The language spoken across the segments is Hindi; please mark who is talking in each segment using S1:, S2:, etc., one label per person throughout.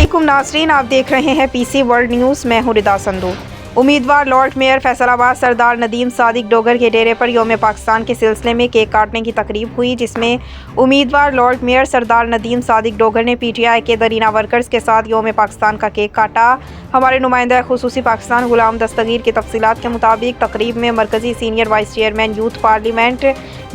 S1: अस्सलामुअलैकुम नाज़रीन, आप देख रहे हैं पीसी वर्ल्ड न्यूज़। मैं हूं रिदा संधू। उम्मीदवार लॉर्ड मेयर फैसलाबाद सरदार नदीम सादिक ड्योगर के ढेरे पर यौम पाकिस्तान के सिलसिले में केक काटने की तकरीब हुई, जिसमें उम्मीदवार लॉर्ड मेयर सरदार नदीम सादिक ड्योगर ने पीटीआई के दरीना वर्कर्स के साथ यौम पाकिस्तान का केक काटा। हमारे नुमाइंदा खुसूसी पाकिस्तान गुलाम दस्तगीर की तफसीलात के मुताबिक तकरीब में मरकज़ी senior vice chairman youth parliament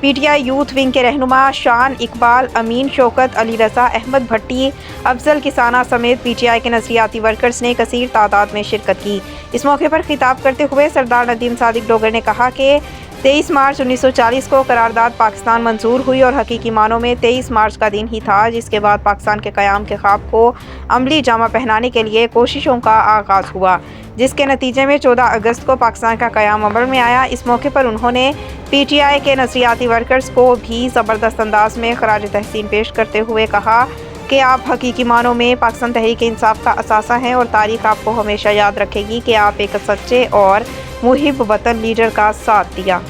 S1: PTI youth wing के रहनुमा शान इकबाल, अमीन शौकत, अली रज़ा, अहमद भट्टी, अफजल किसाना समेत पीटीआई के नजरियाती वर्कर्स ने कसीर तादाद में शिरकत की। इस मौके पर खिताब करते हुए सरदार नदीम सादिक ड्योगर ने कहा कि 23 मार्च 1940 को करारदाद पाकिस्तान मंजूर हुई और हकीकी मानों में 23 मार्च का दिन ही था जिसके बाद पाकिस्तान के क़याम के ख्वाब को अमली जामा पहनाने के लिए कोशिशों का आगाज़ हुआ, जिसके नतीजे में 14 अगस्त को पाकिस्तान का क़याम अमल में आया। इस मौके पर उन्होंने पीटीआई के नजरियाती वर्कर्स को भी ज़बरदस्त अंदाज में खराज तहसीन पेश करते हुए कहा कि आप हकीकी मानों में पाकिस्तान तहरीक इंसाफ का असासा हैं और तारीख़ आपको हमेशा याद रखेगी कि आप एक सच्चे और मुहिब वतन लीडर का साथ दिया।